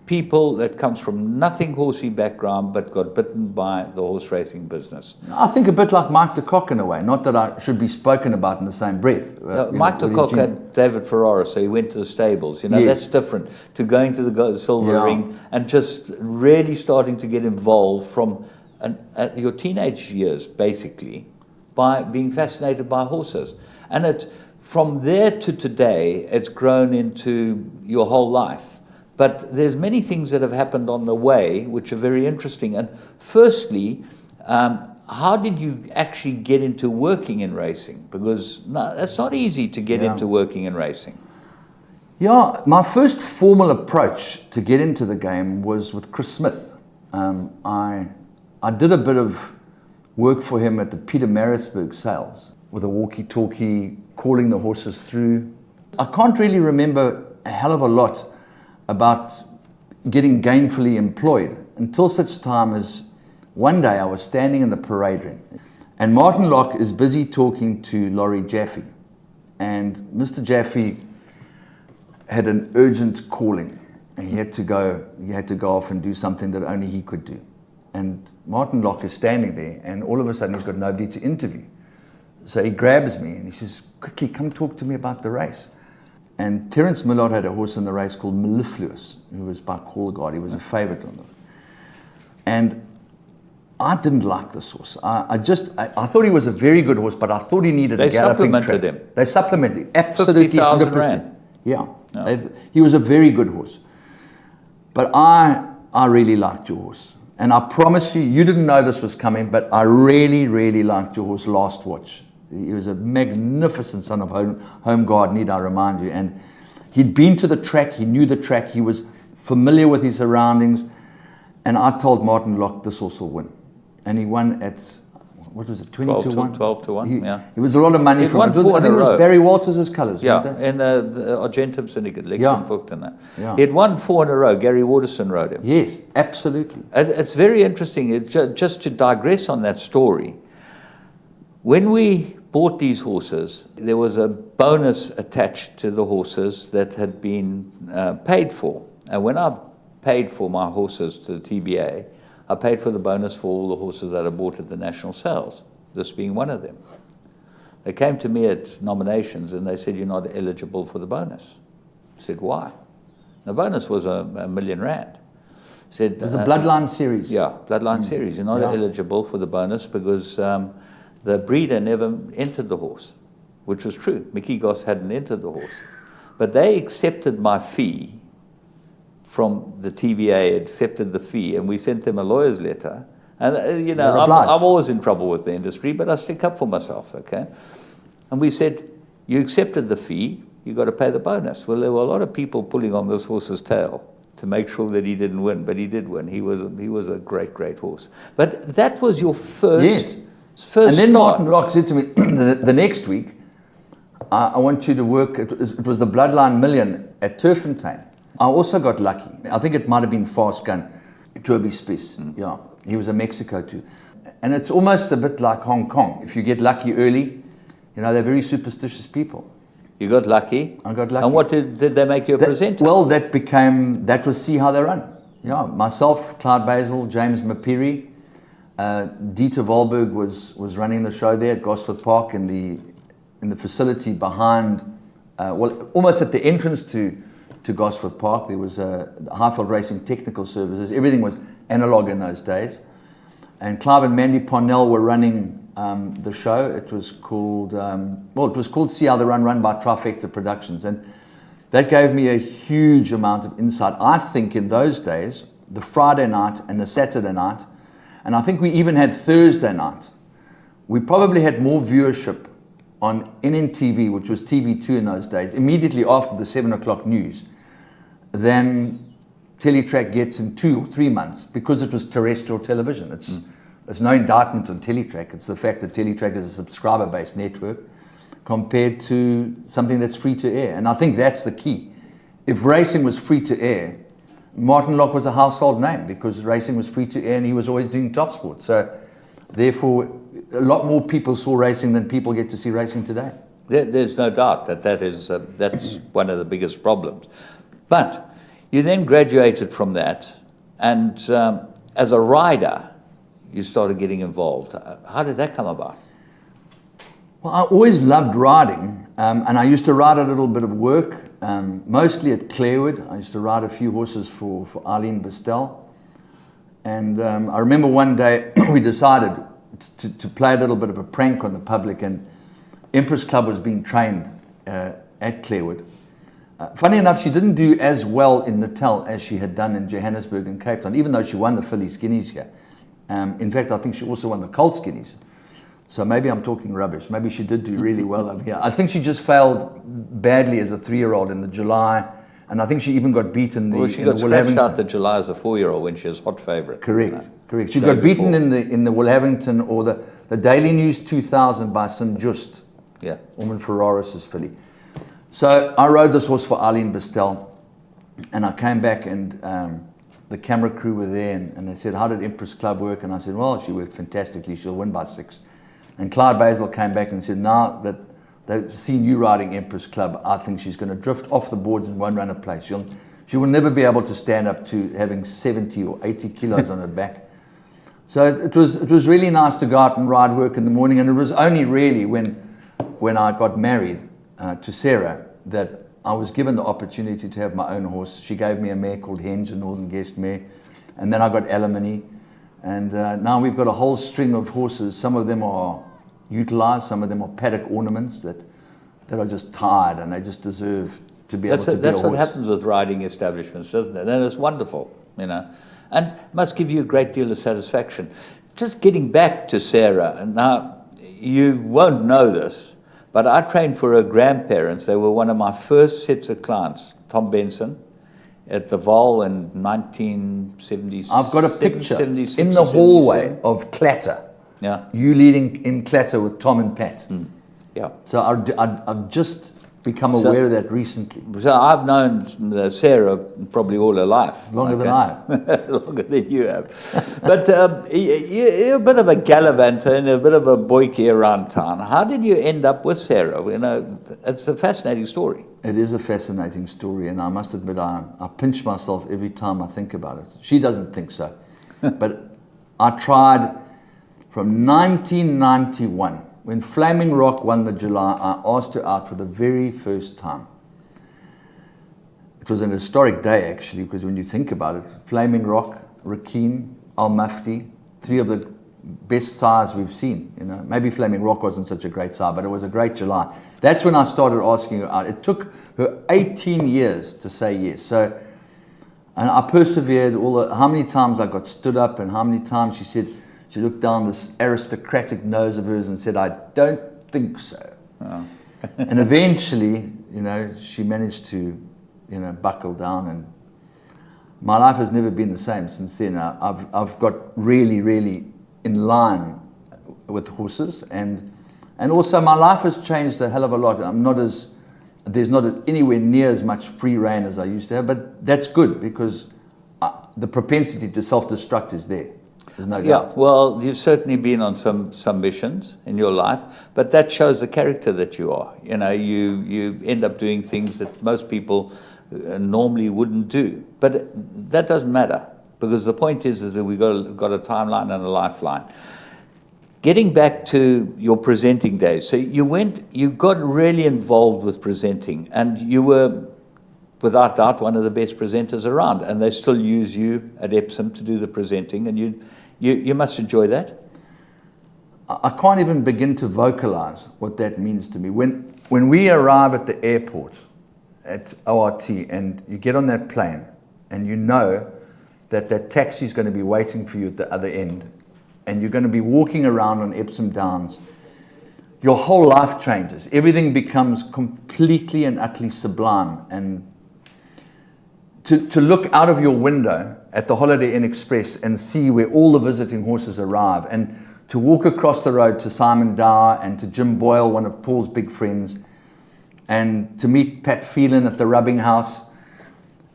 people that comes from nothing horsey background but got bitten by the horse racing business. I think a bit like Mike de Kock in a way, not that I should be spoken about in the same breath. Mike de Kock had David Ferrara, so he went to the stables. You know, Yes. that's different to going to the silver Yeah. ring and just really starting to get involved from at your teenage years, basically, by being fascinated by horses. And it's from there to today, it's grown into your whole life. But there's many things that have happened on the way which are very interesting. And firstly, how did you actually get into working in racing? Because it's not easy to get into working in racing. Yeah, my first formal approach to get into the game was with Chris Smith. I did a bit of work for him at the Peter Maritzburg sales with a walkie-talkie, calling the horses through. I can't really remember a hell of a lot about getting gainfully employed until such time as one day I was standing in the parade ring and Martin Locke is busy talking to Laurie Jaffe, and Mr. Jaffe had an urgent calling and he had to go off and do something that only he could do. And Martin Locke is standing there and all of a sudden he's got nobody to interview. So he grabs me and he says, "Quickly, come talk to me about the race." And Terence Millard had a horse in the race called Mellifluous, who was by Colgard. He was a favourite on them. And I didn't like this horse. I thought he was a very good horse, but I thought he needed a galloping track. They supplemented him. They supplemented him, absolutely 50,000 100%. rand. Yeah. He was a very good horse. But I really liked your horse. And I promise you, you didn't know this was coming, but I really, really liked your horse last watch. He was a magnificent son of home guard, need I remind you. And he'd been to the track, he knew the track, he was familiar with his surroundings. And I told Martin Locke, this horse will win. And he won at, what was it, 20-1? 12-1, yeah. It was a lot of money from won it. I 4 think in it a was row. Barry Walters' colours, Yeah, wasn't it? in the Argentum Syndicate, Lexington and that. Yeah. He had won 4 in a row. Gary Waterson rode him. Yes, absolutely. It's very interesting. Just to digress on that story, when we bought these horses, there was a bonus attached to the horses that had been paid for. And when I paid for my horses to the TBA, I paid for the bonus for all the horses that I bought at the national sales, this being one of them. They came to me at nominations and they said, "You're not eligible for the bonus." I said, "Why?" The bonus was £1 million. Said, It was a Bloodline series. Yeah, Bloodline series. You're not eligible for the bonus because the breeder never entered the horse, which was true. Mickey Goss hadn't entered the horse. But they accepted my fee from the TBA, accepted the fee, and we sent them a lawyer's letter. And, you know, I'm always in trouble with the industry, but I stick up for myself, okay? And we said, you accepted the fee, you got to pay the bonus. Well, there were a lot of people pulling on this horse's tail to make sure that he didn't win, but he did win. He was a great, great horse. But that was your first And then start. Martin Locke said to me, the next week, I want you to work, it was the Bloodline Million at Turffontein. I also got lucky. I think it might have been Fast Gun, Toby Spies. Yeah, he was a Mexico too. And it's almost a bit like Hong Kong. If you get lucky early, you know, they're very superstitious people. You got lucky? I got lucky. And what did they make you a presenter? Well, that was See How They Run. Yeah, myself, Clyde Basil, James Mapiri, Dieter Wahlberg was running the show there at Gosforth Park in the facility behind, almost at the entrance to Gosforth Park. There was Highfield Racing Technical Services. Everything was analog in those days. And Clive and Mandy Parnell were running the show. It was called See How They Run, run by Trifecta Productions. And that gave me a huge amount of insight. I think in those days, the Friday night and the Saturday night, and I think we even had Thursday night, we probably had more viewership on NNTV, which was TV2 in those days, immediately after the 7 o'clock news, than Teletrack gets in 2 or 3 months, because it was terrestrial television. It's no indictment on Teletrack. It's the fact that Teletrack is a subscriber-based network. compared to something that's free to air. And I think that's the key. If racing was free to air, Martin Locke was a household name because racing was free to air and he was always doing top sport. So therefore, a lot more people saw racing than people get to see racing today. There's no doubt that's one of the biggest problems. But you then graduated from that, and as a rider, you started getting involved. How did that come about? Well, I always loved riding, and I used to ride a little bit of work, mostly at Clarewood. I used to ride a few horses for Eileen Bestel. And I remember one day we decided to play a little bit of a prank on the public, and Empress Club was being trained at Clarewood. Funny enough, she didn't do as well in Natal as she had done in Johannesburg and Cape Town, even though she won the filly skinnies here. In fact, I think she also won the colt skinnies. So maybe I'm talking rubbish. Maybe she did do really well over here. I think she just failed badly as a 3-year-old in the July, and I think she even got beaten Well, she got scratched out the July as a 4-year-old when she was hot favourite. Correct, correct. She got beaten in the Willhavington or the Daily News 2000 by St. Just. Yeah. Ormond Ferraris's filly. So I rode this horse for Eileen Bestel, and I came back and the camera crew were there, and they said, how did Empress Club work? And I said, well, she worked fantastically. She'll win by 6. And Clyde Basil came back and said, now that they've seen you riding Empress Club, I think she's going to drift off the boards and won't run a place. She will never be able to stand up to having 70 or 80 kilos on her back. So it was really nice to go out and ride work in the morning, and it was only really when I got married to Sarah that I was given the opportunity to have my own horse. She gave me a mare called Henge, a Northern Guest mare, and then I got Alimony, and now we've got a whole string of horses. Some of them are utilised, some of them are paddock ornaments that are just tired and they just deserve to be able to be a horse. That's what happens with riding establishments, doesn't it? And it's wonderful, you know, and must give you a great deal of satisfaction. Just getting back to Sarah, and now you won't know this, but I trained for her grandparents. They were one of my first sets of clients, Tom Benson, at the Vol in 1976. I've got a picture in the hallway of Clatter. Yeah. You leading in Clatter with Tom and Pat. Yeah. So I've just become aware of that recently. So I've known Sarah probably all her life. Longer than I have. Longer than you have. But you're a bit of a gallivanter and a bit of a boykie around town. How did you end up with Sarah? You know, it's a fascinating story. It is a fascinating story, and I must admit I pinch myself every time I think about it. She doesn't think so. But I tried from 1991. When Flaming Rock won the July, I asked her out for the very first time. It was an historic day, actually, because when you think about it, Flaming Rock, Rakeen, Al Mufti, 3 of the best sires we've seen. You know, maybe Flaming Rock wasn't such a great sire, but it was a great July. That's when I started asking her out. It took her 18 years to say yes. So, and I persevered. How many times I got stood up, and how many times she said. She looked down this aristocratic nose of hers and said, I don't think so. Oh. And eventually, you know, she managed to, you know, buckle down, and my life has never been the same since then. I've got really, really in line with horses, and also my life has changed a hell of a lot. There's not anywhere near as much free rein as I used to have, but that's good because the propensity to self-destruct is there. There's no doubt. Yeah, well, you've certainly been on some missions in your life, but that shows the character that you are. You know, you end up doing things that most people normally wouldn't do. But that doesn't matter, because the point is that we've got a timeline and a lifeline. Getting back to your presenting days, so you got really involved with presenting, and you were, without doubt, one of the best presenters around, and they still use you at Epsom to do the presenting, and you must enjoy that. I can't even begin to vocalize what that means to me. When we arrive at the airport at ORT and you get on that plane and you know that taxi is going to be waiting for you at the other end and you're going to be walking around on Epsom Downs, your whole life changes. Everything becomes completely and utterly sublime. And to look out of your window at the Holiday Inn Express and see where all the visiting horses arrive, and to walk across the road to Simon Dower and to Jim Boyle, one of Paul's big friends, and to meet Pat Phelan at the rubbing house.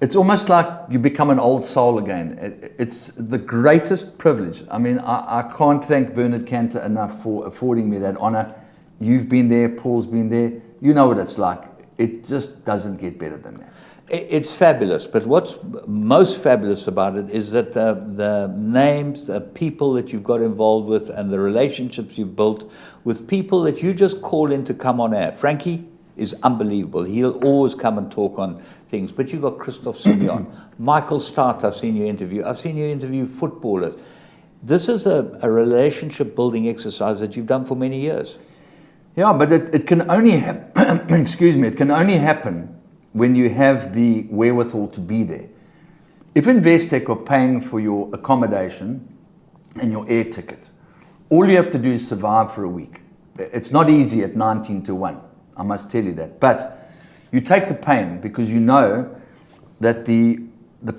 It's almost like you become an old soul again. It's the greatest privilege. I mean, I can't thank Bernard Cantor enough for affording me that honor. You've been there, Paul's been there. You know what it's like. It just doesn't get better than that. It's fabulous, but what's most fabulous about it is that the names, the people that you've got involved with, and the relationships you've built with people that you just call in to come on air. Frankie is unbelievable. He'll always come and talk on things. But you've got Christoph Simeon, Michael Stark, I've seen you interview. I've seen you interview footballers. This is a relationship building exercise that you've done for many years. Yeah, but it can only happen, excuse me, it can only happen when you have the wherewithal to be there. If Investec are paying for your accommodation and your air ticket, all you have to do is survive for a week. It's not easy at 19-1, I must tell you that. But you take the pain because you know that the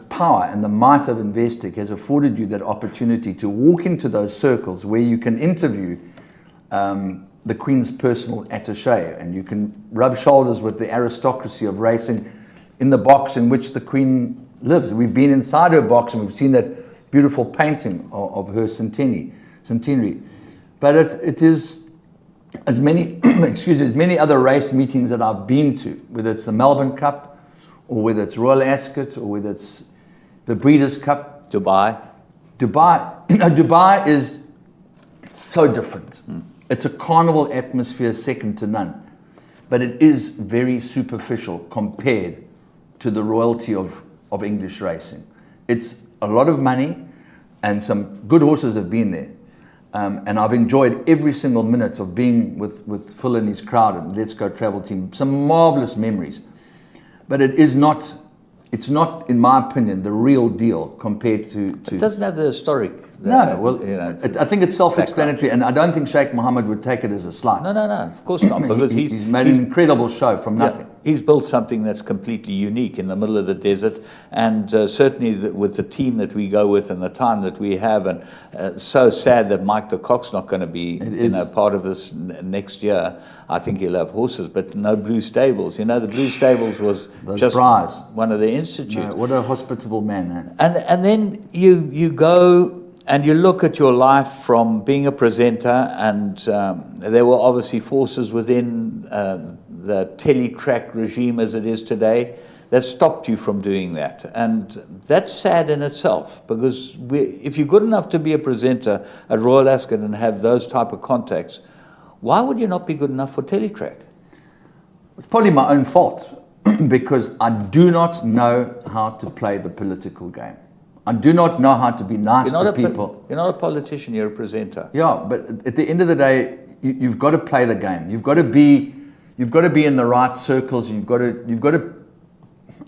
power and the might of Investec has afforded you that opportunity to walk into those circles where you can interview the Queen's personal attaché, and you can rub shoulders with the aristocracy of racing in the box in which the Queen lives. We've been inside her box and we've seen that beautiful painting of her centenary. But it is as many, excuse me, as many other race meetings that I've been to, whether it's the Melbourne Cup or whether it's Royal Ascot or whether it's the Breeders' Cup. Dubai is so different. It's a carnival atmosphere second to none, but it is very superficial compared to the royalty of English racing. It's a lot of money, and some good horses have been there. And I've enjoyed every single minute of being with Phil and his crowd and Let's Go Travel Team. Some marvelous memories. But it's not, in my opinion, the real deal compared to... It doesn't have the historic... No, well, I think it's self-explanatory, and I don't think Sheikh Mohammed would take it as a slight. No, of course not, because he's made an incredible show from nothing. He's built something that's completely unique in the middle of the desert, and certainly with the team that we go with and the time that we have, and so sad that Mike de Kock's not going to be part of this next year. I think he'll have horses, but no Blue Stables. You know, the Blue Stables was just one of the institutes. No, what a hospitable man. And then you go... And you look at your life from being a presenter, and there were obviously forces within the teletrack regime as it is today that stopped you from doing that. And that's sad in itself, because if you're good enough to be a presenter at Royal Ascot and have those type of contacts, why would you not be good enough for teletrack? It's probably my own fault, because I do not know how to play the political game. I do not know how to be nice to people. You're not a politician, you're a presenter. Yeah, but at the end of the day, you've got to play the game. You've got to be in the right circles. You've got to.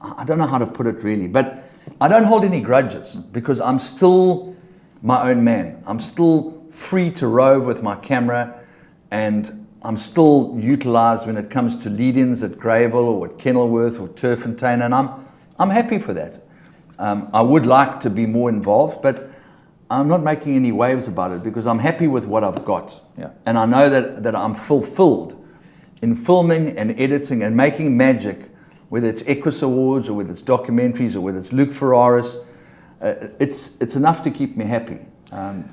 I don't know how to put it really, but I don't hold any grudges because I'm still my own man. I'm still free to rove with my camera, and I'm still utilised when it comes to lead-ins at Greyville or at Kenilworth or Turffontein, and I'm happy for that. I would like to be more involved, but I'm not making any waves about it because I'm happy with what I've got. Yeah. And I know that I'm fulfilled in filming and editing and making magic, whether it's Equus Awards or whether it's documentaries or whether it's Luke Ferraris. It's enough to keep me happy.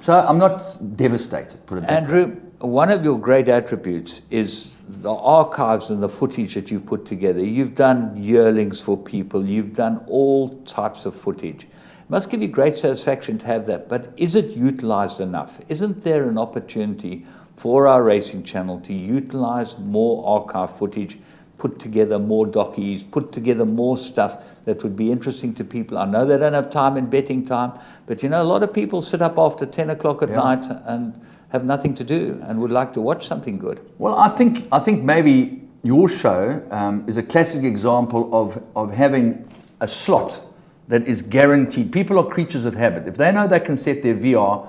So I'm not devastated, put it that way. Andrew, one of your great attributes is the archives and the footage that you've put together. You've done yearlings for people. You've done all types of footage. It must give you great satisfaction to have that, but is it utilized enough? Isn't there an opportunity for our racing channel to utilize more archive footage, put together more dockies, put together more stuff that would be interesting to people? I know they don't have time in betting time, but you know, a lot of people sit up after 10 o'clock at night and have nothing to do and would like to watch something good. Well, I think maybe your show is a classic example of having a slot that is guaranteed. People are creatures of habit. If they know they can set their VR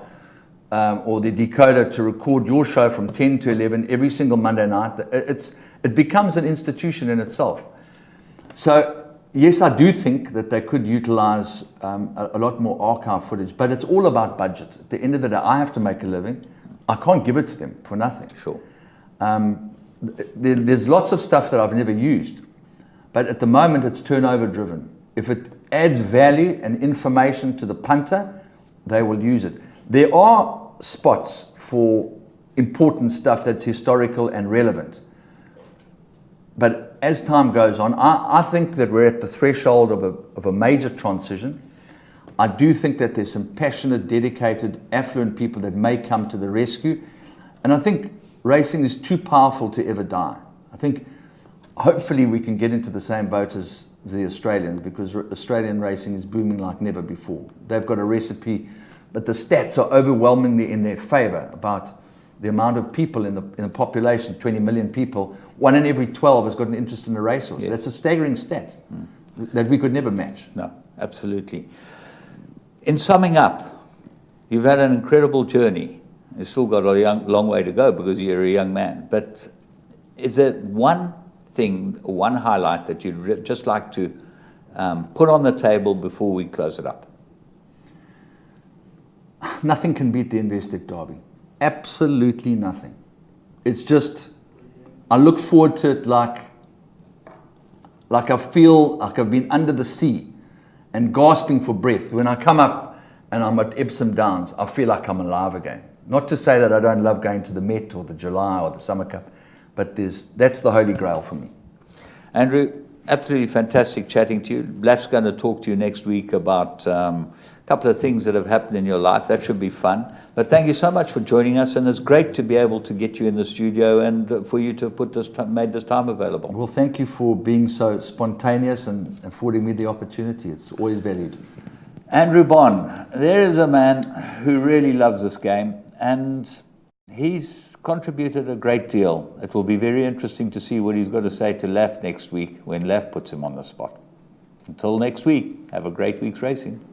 or their decoder to record your show from 10 to 11 every single Monday night, it becomes an institution in itself. So yes, I do think that they could utilize a lot more archive footage, but it's all about budget. At the end of the day, I have to make a living. I can't give it to them for nothing. Sure. There's lots of stuff that I've never used, but at the moment it's turnover driven. If it adds value and information to the punter, they will use it. There are spots for important stuff that's historical and relevant. But as time goes on, I think that we're at the threshold of a major transition. I do think that there's some passionate, dedicated, affluent people that may come to the rescue. And I think racing is too powerful to ever die. I think hopefully we can get into the same boat as the Australians, because Australian racing is booming like never before. They've got a recipe, but the stats are overwhelmingly in their favor about the amount of people in the population, 20 million people. 1 in every 12 has got an interest in a racehorse. Yes. That's a staggering stat that we could never match. No, absolutely. In summing up, you've had an incredible journey. You've still got a long way to go because you're a young man. But is there one thing, one highlight that you'd just like to put on the table before we close it up? Nothing can beat the Investec Derby. Absolutely nothing. It's just, I look forward to it like I feel like I've been under the sea and gasping for breath. When I come up and I'm at Epsom Downs, I feel like I'm alive again. Not to say that I don't love going to the Met or the July or the Summer Cup, but that's the holy grail for me. Andrew, absolutely fantastic chatting to you. Blaf's going to talk to you next week about a couple of things that have happened in your life. That should be fun. But thank you so much for joining us, and it's great to be able to get you in the studio and for you to have made this time available. Well, thank you for being so spontaneous and affording me the opportunity. It's always valued. Andrew Bond, there is a man who really loves this game, and he's contributed a great deal. It will be very interesting to see what he's got to say to Laf next week when Laf puts him on the spot. Until next week, have a great week's racing.